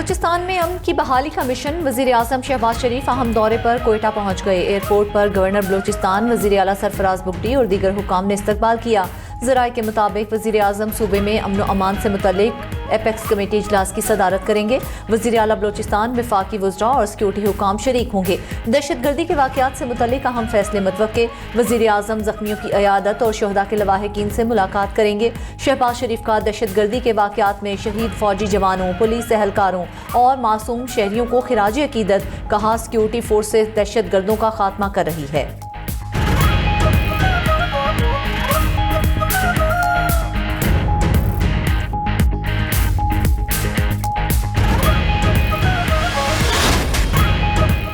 बलूचिस्तान में अमन की बहाली का मिशन। वज़ीर आज़म शहबाज शरीफ अहम दौरे पर कोयटा पहुंच गए। एयरपोर्ट पर गवर्नर बलूचिस्तान, वज़ीर आला सरफराज बुगटी और दीगर हुकाम ने इस्तकबाल किया। ज़राए के मुताबिक वज़ीर आज़म सूबे में अमन व अमान से मुतल्लिक एपेक्स कमेटी इजलास की सदारत करेंगे। वज़ीर आला बलूचिस्तान, वफाकी वज़रा और सिक्योरिटी हुकाम शरीक होंगे। दहशतगर्दी के वाक़यात से मुतल्लिक अहम फैसले मुतवक्के। वज़ीर आज़म ज़ख्मियों की अयादत और शहदा के लवाहिकीन से मुलाकात करेंगे। शहबाज शरीफ का दहशतगर्दी के वाक़यात में शहीद फौजी जवानों, पुलिस एहलकारों और मासूम शहरियों को खिराज अकीदत। कहा, सिक्योरिटी फोर्सेस दहशतगर्दों का खात्मा कर रही है।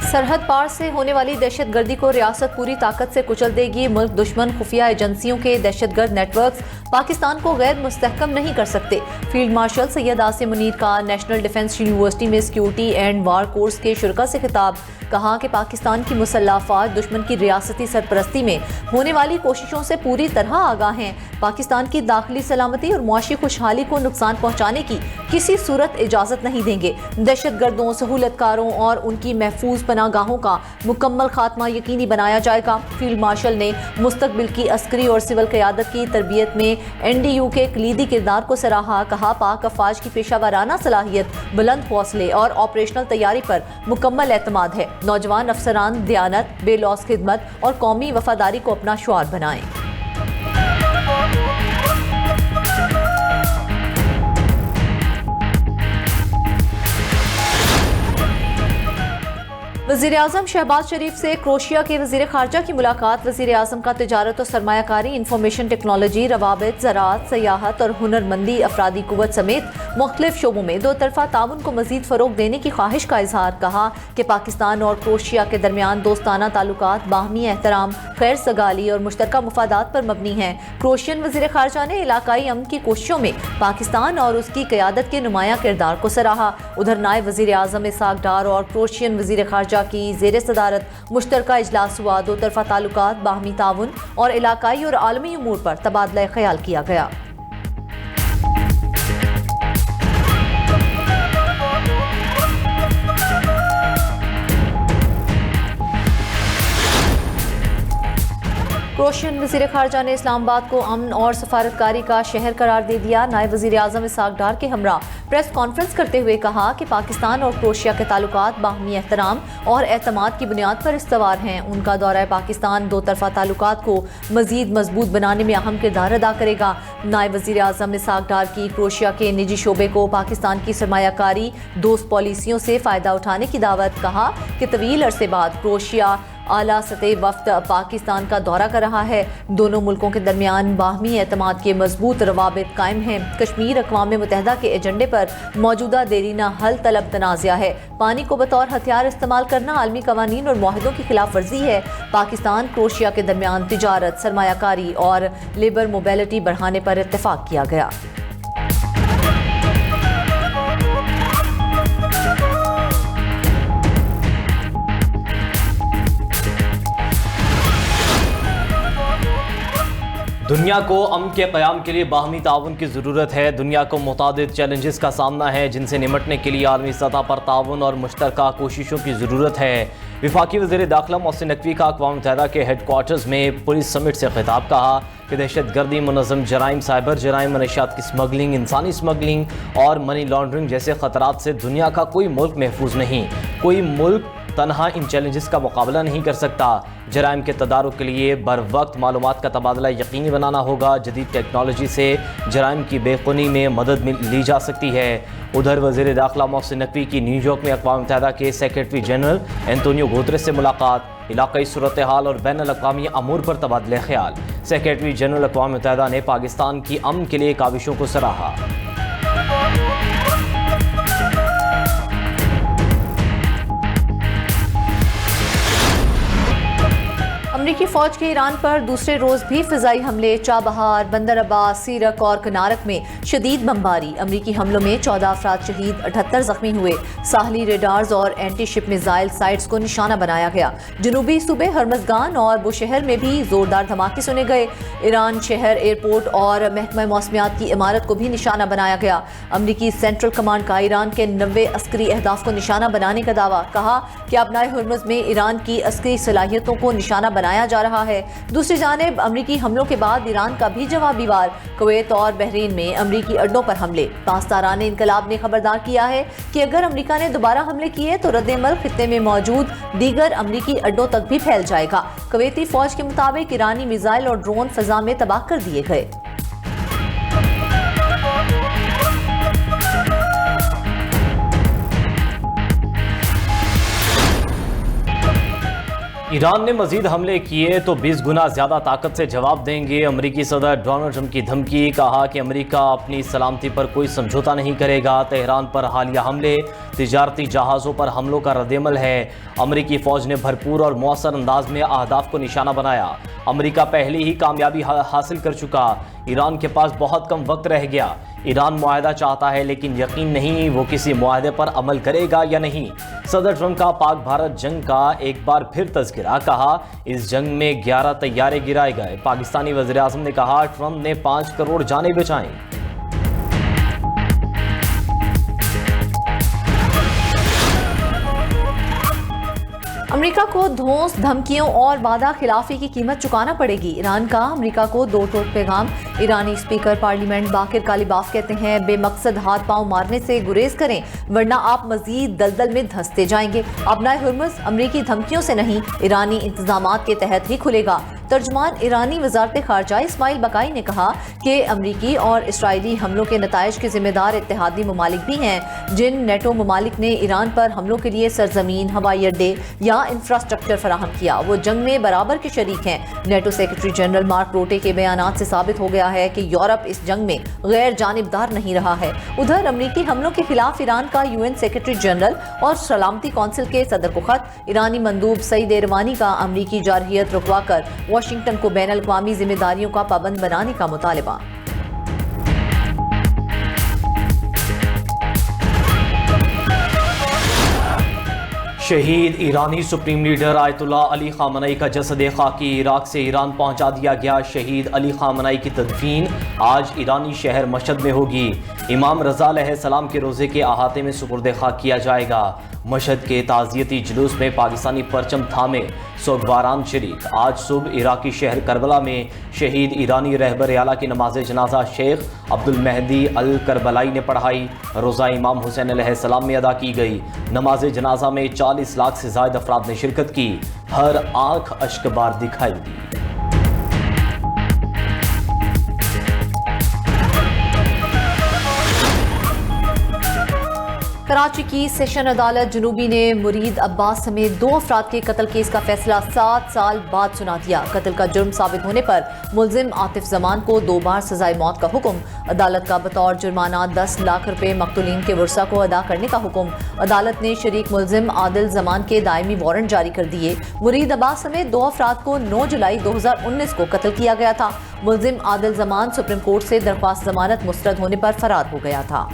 सरहद पार से होने वाली दहशतगर्दी को रियासत पूरी ताकत से कुचल देगी। मुल्क दुश्मन खुफिया एजेंसियों के दहशतगर्द नेटवर्क्स पाकिस्तान को गैर मुस्तहकम नहीं कर सकते। फील्ड मार्शल सैयद आसिम मुनीर का नेशनल डिफेंस यूनिवर्सिटी में सिक्योरिटी एंड वार कोर्स के शुरा से खिताब। कहा कि पाकिस्तान की मुसल्लह अफवाज दुश्मन की रियासती सरपरस्ती में होने वाली कोशिशों से पूरी तरह आगाह हैं। पाकिस्तान की दाखिली सलामती और मुआशी खुशहाली को नुकसान पहुँचाने की किसी सूरत इजाज़त नहीं देंगे। दहशतगर्दों, सहूलतकारों और उनकी महफूज पनागाहों का मुकम्मल खात्मा यकीनी बनाया जाएगा। फील्ड मार्शल ने मुस्तकबिल की अस्करी और सिविल क़यादत की तरबियत में NDU के कलीदी किरदार को सराहा। कहा, पाक अफवाज की पेशा वाराना सलाहियत, बुलंद हौसले और ऑपरेशनल तैयारी पर मुकम्मल एतमाद है। नौजवान अफसरान दयानत, बेलौस खिदमत और कौमी वफादारी को अपना शुआर बनाएं। वज़ीर आज़म शहबाज शरीफ से क्रोशिया के वज़ीर ख़ारजा की मुलाकात। वज़ीर आज़म का तिजारत और सरमायाकारी, इंफॉर्मेशन टेक्नोलॉजी, रवाबित, ज़राअत, सयाहत और हुनरमंदी, अफरादी क़ुव्वत समेत मुख्तलिफ शोबों में दो तरफ़ा ताउन को मज़ीद फ़रोग़ देने की ख्वाहिश का इज़हार। कहा कि पाकिस्तान और क्रोशिया के दरमियान दोस्ताना ताल्लुकात बाहमी एहतराम, खैर सगाली और मुश्तरका मुफादात पर मबनी हैं। क्रोशियन वज़ीर ख़ारजा ने इलाकाई अमन की कोशिशों में पाकिस्तान और उसकी क़यादत के नुमायां किरदार को सराहा। उधर नायब वज़ीर आज़म इसाक डार और क्रोशियन वज़ीर ख़ारजा की ज़ेरे सदारत मुश्तरका इजलास हुआ। दो तरफ़ा ताल्लुकात, बाहमी ताउन और इलाकाई और आलमी उमूर पर तबादला ख्याल किया गया। क्रोशियन वज़ीर ख़ारजा ने इस्लामाबाद को अमन और सफारतकारी का शहर करार दे दिया। नायब वज़ीर आज़म इसाक डार के हमरा प्रेस कॉन्फ्रेंस करते हुए कहा कि पाकिस्तान और क्रोशिया के ताल्लुकात बाहमी एहतराम और एतमाद की बुनियाद पर इस्तवार हैं। उनका दौरा पाकिस्तान दो तरफ़ा ताल्लुकात को मज़ीद मजबूत बनाने में अहम किरदार अदा करेगा। नायब वज़ीर आज़म इसाक डार की क्रोशिया के निजी शोबे को पाकिस्तान की सरमायाकारी दोस्त पॉलिसियों से फ़ायदा उठाने की दावत। कहा कि तवील अरसे बाद क्रोशिया आला सतह वफ्द पाकिस्तान का दौरा कर रहा है। दोनों मुल्कों के दरमियान बाहमी एतमाद के मजबूत रवाबित कायम हैं। कश्मीर अक़वाम मुत्तहिदा के एजेंडे पर मौजूदा देरीना हल तलब तनाज़ा है। पानी को बतौर हथियार इस्तेमाल करना आलमी कवानीन और मुआहदों की खिलाफ वर्जी है। पाकिस्तान क्रोशिया के दरमियान तिजारत, सरमायाकारी और लेबर मोबिलिटी बढ़ाने पर इत्तेफाक किया गया। दुनिया को अमन के क़याम के लिए बाहमी ताउन की ज़रूरत है। दुनिया को मुतादिद चैलेंजेस का सामना है जिनसे निमटने के लिए आलमी सतह पर ताउन और मुश्तरका कोशिशों की ज़रूरत है। वफाकी वज़ीर दाखिला मोहसिन नकवी का अक़वाम मुत्तहिदा के हेड क्वार्टर्स में पुलिस समिट से खिताब। कहा कि दहशतगर्दी, मुनज़्ज़म जराइम, साइबर जराइम, मनशियात की स्मगलिंग, इंसानी स्मगलिंग और मनी लॉन्ड्रिंग जैसे ख़तरात से दुनिया का कोई मुल्क महफूज नहीं। कोई मुल्क तनहा इन चैलेंजेस का मुकाबला नहीं कर सकता। जराइम के तदारुक के लिए बर वक्त मालूमात का तबादला यकीनी बनाना होगा। जदीद टेक्नोलॉजी से जराइम की बेखुनी में मदद ली जा सकती है। उधर वज़ीर दाखिला मोहसिन नकवी की न्यूयॉर्क में अक़वाम मुत्तहिदा के सेक्रेटरी जनरल एंटोनियो गुतेरेस से मुलाकात। इलाकाई सूरत हाल और बैन अल-अक़वामी अमूर पर तबादला ख्याल। सेक्रेटरी जनरल अक़वाम मुत्तहिदा ने पाकिस्तान की अमन के लिए काविशों को सराहा। अमरीकी फौज के ईरान पर दूसरे रोज भी फिजाई हमले। चाबहार, बंदर अब्बास, सीरक और कनारक में शदीद बमबारी। अमरीकी हमलों में 14 अफराद शहीद, 78 जख्मी हुए। साहली रेडार्स और एंटी शिप मिसाइल साइट्स को निशाना बनाया गया। जनूबी सूबे हरमजगान और बुशहर में भी जोरदार धमाके सुने गए। ईरान शहर, एयरपोर्ट और महकमा मौसमियात की इमारत को भी निशाना बनाया गया। अमरीकी सेंट्रल कमांड का ईरान के 90 अस्करी अहदाफ को निशाना बनाने का दावा। कहा कि अपनाए हुर्मुज़ में ईरान की अस्करी सलाहियतों को निशाना बनाया जा रहा है। दूसरी जानिब अमरीकी हमलों के बाद ईरान का भी जवाबी वार। कुवैत और बहरीन में अमरीकी अड्डों पर हमले। पासदारान इनकलाब ने खबरदार किया है कि अगर अमरीका ने दोबारा हमले किए तो रद्द-ए-अमल खित्ते में मौजूद दीगर अमरीकी अड्डों तक भी फैल जाएगा। कुवैती फौज के मुताबिक ईरानी मिसाइल और ड्रोन फजा में तबाह कर दिए गए। ईरान ने मजीद हमले किए तो 20 गुना ज्यादा ताकत से जवाब देंगे। अमरीकी सदर डोनाल्ड ट्रंप की धमकी। कहा कि अमरीका अपनी सलामती पर कोई समझौता नहीं करेगा। तेहरान पर हालिया हमले तिजारती जहाज़ों पर हमलों का रद्द-ए-अमल है। अमरीकी फौज ने भरपूर और मौसर अंदाज में अहदाफ को निशाना बनाया। अमरीका पहले ही कामयाबी हासिल कर चुका। ईरान के पास बहुत कम वक्त रह गया। ईरान मुआहदा चाहता है लेकिन यकीन नहीं वो किसी मुआहदे पर अमल करेगा या नहीं। सदर ट्रंप का पाक भारत जंग का एक बार फिर तज़किरा। कहा इस जंग में 11 तैयारे गिराए गए। पाकिस्तानी वज़ीर आज़म ने कहा ट्रंप ने 5 करोड़ जानें बचाईं। अमेरिका को धौंस, धमकियों और वादा खिलाफी की कीमत चुकाना पड़ेगी। ईरान का अमेरिका को दो टोक पैगाम। ईरानी स्पीकर पार्लियामेंट बाकिर कालिबाफ कहते हैं बेमकसद हाथ पांव मारने से गुरेज करें वरना आप मजीद दलदल में धंसते जाएंगे। अपनाए हुर्मुज़ अमरीकी धमकियों से नहीं ईरानी इंतजामात के तहत ही खुलेगा। तर्जुमान ईरानी वजारत खारजा इस्माइल बकाई ने कहा कि अमरीकी और इसराइली हमलों के नताइज के जिम्मेदार इत्तेहादी ममालिक भी हैं। जिन नेटो ममालिक ने ईरान पर हमलों के लिए सरजमीन, हवाई अड्डे या इंफ्रास्ट्रक्चर फराहम किया वो जंग में बराबर के शरीक हैं। नेटो सेक्रेटरी जनरल मार्क रोटे के बयानात से साबित हो गया है कि यूरोप इस जंग में गैर जानिबदार नहीं रहा है। उधर अमरीकी हमलों के खिलाफ ईरान का UN सेक्रेटरी जनरल और सलामती कौंसिल के सदर को खत। ईरानी मंदूब सईद एरवानी का अमरीकी जारहियत रुकवा कर वाशिंगटन को बैन अल-अक़वामी जिम्मेदारियों का पाबंद बनाने का मुतालबा। शहीद ईरानी supreme leader Ayatollah Ali Khamenei का जसद खाकी इराक से ईरान पहुंचा दिया गया। शहीद अली खामनई की तदफीन आज ईरानी शहर मशहद में होगी। इमाम रज़ा अलैहिस्सलाम के रोज़े के अहाते में सुपुर्द खाक किया जाएगा। मशहद के ताज़ियती जुलूस में पाकिस्तानी परचम थामे सोगवारान शरीक। आज सुबह इराकी शहर करबला में शहीद ईरानी रहबर आला की नमाज जनाजा शेख अब्दुल मेहदी अल करबलाई ने पढ़ाई। रोज़ा इमाम हुसैन अलैहिस्सलाम में अदा की गई। नमाज जनाजा में 40 लाख से ज़ायद अफराद ने शिरकत की। हर आँख अश्कबार दिखाई दी। कराची की सेशन अदालत जनूबी ने मुरीद अब्बास समेत 2 अफराद के कत्ल केस का फैसला 7 साल बाद सुना दिया। कत्ल का जुर्म साबित होने पर मुलजिम आतिफ जमान को 2 बार सजाए मौत का हुक्म। अदालत का बतौर जुर्माना 10 लाख रुपए मकतूलीन के वर्सा को अदा करने का हुक्म। अदालत ने शरीक मुलजिम आदिल जमान के दायमी वारंट जारी कर दिए। मुरीद अब्बास समेत 2 अफराद को 9 जुलाई 2019 को कत्ल किया गया था। मुलजिम आदिल जमान सुप्रीम कोर्ट से दरख्वास्त जमानत मुस्तरद होने पर फरार हो गया था।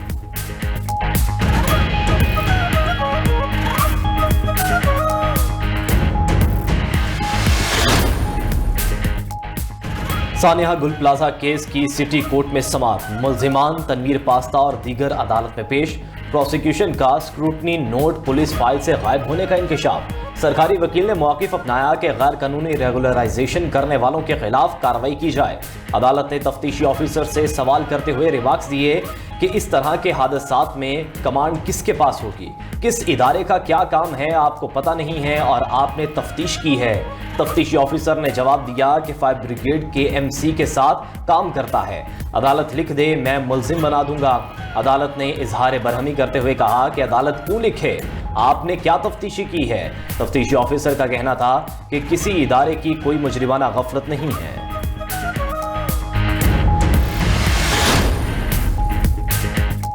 सानिया गुल प्लाजा केस की सिटी कोर्ट में समाअत। मुल्जिमान तनवीर पास्ता और दीगर अदालत में पेश। प्रोसिक्यूशन का स्क्रूटनी नोट पुलिस फाइल से गायब होने का इंकशाफ। सरकारी वकील ने मौक़िफ़ अपनाया कि गैर कानूनी रेगुलराइजेशन करने वालों के खिलाफ कार्रवाई की जाए। अदालत ने तफ्तीशी ऑफिसर से सवाल करते हुए रिमार्क्स दिए कि इस तरह के हादसात में कमांड किसके पास होगी, किस इदारे का क्या काम है आपको पता नहीं है और आपने तफ्तीश की है। तफ्तीशी ऑफिसर ने जवाब दिया कि फायर ब्रिगेड के MC के साथ काम करता है। अदालत लिख दे मैं मुल्जिम बना दूंगा। अदालत ने इजहार बरहमी करते हुए कहा कि अदालत क्यों लिखे, आपने क्या तफ्तीशी की है। तफ्तीशी ऑफिसर का कहना था कि किसी इदारे की कोई मुजरिमाना गफलत नहीं है।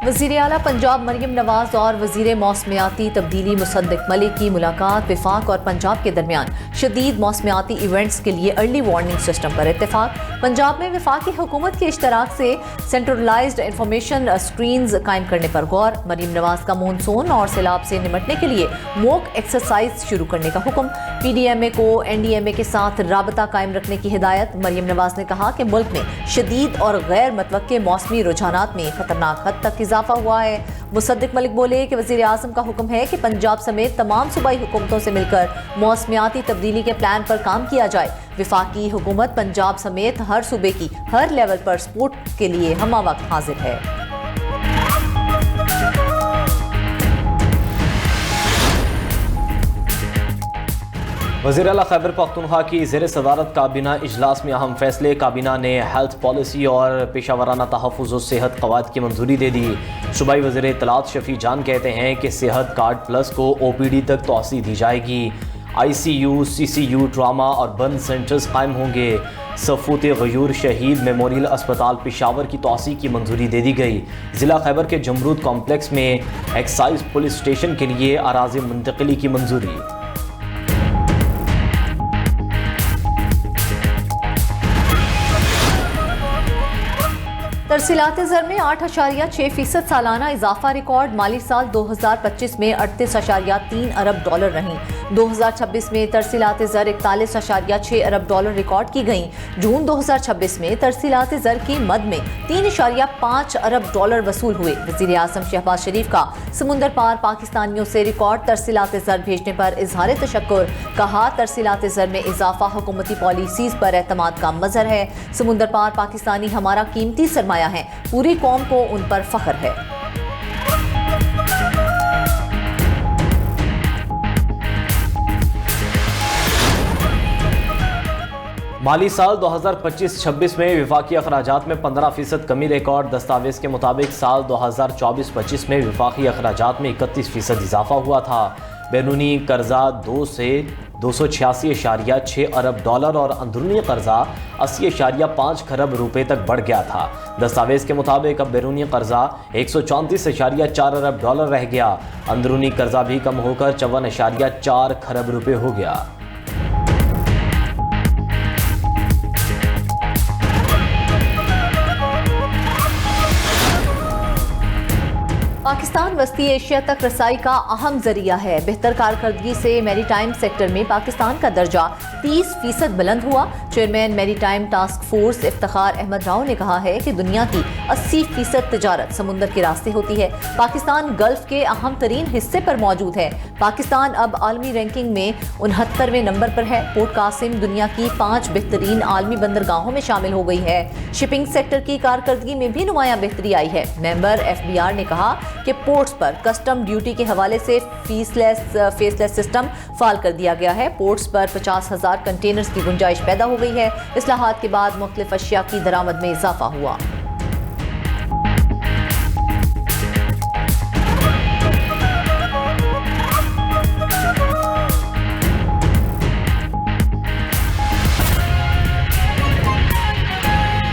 वज़ीर आला पंजाब मरियम नवाज और वज़ीर मौसमियाती तब्दीली मुसद्दिक मलिक की मुलाकात। विफाक और पंजाब के दरमियान शदीद मौसमियाती इवेंट्स के लिए अर्ली वार्निंग सिस्टम पर इत्तेफाक। पंजाब में वफाकी हुकूमत के इश्तराक से सेंट्रलाइज्ड इंफॉर्मेशन स्क्रीन्स कायम करने पर गौर। मरियम नवाज का मानसून और सैलाब से निपटने के लिए मॉक एक्सरसाइज शुरू करने का हुक्म। PDMA को NDMA के साथ राबता कायम रखने की हिदायत। मरियम नवाज ने कहा कि मुल्क में शदीद और गैर मुतवक्के मौसमी रुझानात में खतरनाक हद तक इजाफा हुआ है। मुसद्दिक मलिक बोले कि वज़ीर आज़म का हुक्म है कि पंजाब समेत तमाम सूबाई हुकूमतों से मिलकर मौसमियाती तब्दीली के प्लान पर काम किया जाए। विफाकी हुकूमत पंजाब समेत हर सूबे की हर लेवल पर सपोर्ट के लिए हमा वक्त हाजिर है। वज़ीर आला खैबर पख्तूनख्वा की ज़ेर सदारत काबीना इजलास में अहम फैसले। काबीना ने हेल्थ पॉलिसी और पेशावराना तहफ़्फ़ुज़ और सेहत क़वायद की मंजूरी दे दी। सूबाई वज़ीर इत्तलात शफ़ी जान कहते हैं कि सेहत कार्ड प्लस को OPD तक तोसी दी जाएगी। ICU, CCU, ट्रामा और बर्न सेंटर्स कायम होंगे। सफूत गयूर शहीद मेमोरियल अस्पताल पेशावर की तोसी की मंजूरी दे दी गई। ज़िला खैबर के जमरूद कॉम्प्लेक्स में एक्साइज पुलिस स्टेशन के लिए अराज़ी मुंतकिली की मंजूरी। तरसीलात ज़र में 8.6% सालाना इजाफा रिकॉर्ड। माली साल 2025 में 38.3 अरब डॉलर रहीं। 2026 में तरसीलात ज़र 41.6 अरब डॉलर रिकॉर्ड की गईं। जून 2026 में तरसीलात ज़र की मद में 3.5 अरब डॉलर वसूल हुए। वज़ीर आज़म शहबाज शरीफ का समुंदर पार पाकिस्तानियों से रिकॉर्ड तरसीलात ज़र भेजने पर इजहार तशक्कुर। कहा तरसीलात ज़र में इजाफा हुकूमती पॉलिसीज़ पर एतमाद का मज़हर है। समुंदर पार पाकिस्तानी हमारा कीमती सरमाया है, पूरी कौम को उन पर फख्र है। माली साल 2025-26 में विफाकी अखराजात में 15% कमी रिकॉर्ड। दस्तावेज़ के मुताबिक साल 2024-25 में विफाकी अखराजात में 31% इजाफा हुआ था। बैरूनी कर्जा 2 से 286.6 अरब डॉलर और अंदरूनी कर्जा 80.5 खरब रुपए तक बढ़ गया था। दस्तावेज़ के मुताबिक अब बैरूनी कर्जा 134.4 अरब डॉलर रह गया। अंदरूनी कर्जा भी कम होकर 54.4 खरब रुपए हो गया। पाकिस्तान वस्ती एशिया तक रसाई का अहम जरिया है। बेहतर कारकर्दगी से मैरीटाइम सेक्टर में पाकिस्तान का दर्जा 30% बुलंद हुआ। Chairman maritime task force Iftikhar Ahmed Rao ने कहा है कि दुनिया की 80% तिजारत समुंदर के रास्ते होती है। पाकिस्तान गल्फ के अहम तरीन हिस्से पर मौजूद है। पाकिस्तान अब आलमी रैंकिंग में 69वें नंबर पर है। पोर्ट कासिम दुनिया की 5 बेहतरीन आलमी बंदरगाहों में शामिल हो गई है। शिपिंग सेक्टर की कारकर्दगी में भी नुमायां बेहतरी आई है। मेंबर FBR ने कहा कि पोर्ट्स पर कस्टम ड्यूटी के हवाले से फेसलेस सिस्टम फाल कर दिया गया है। पोर्ट्स पर 50,000 कंटेनर्स की गुंजाइश पैदा हो गई है। इस्लाहात के बाद मुख्तलिफ अशिया की दरामद में इजाफा हुआ।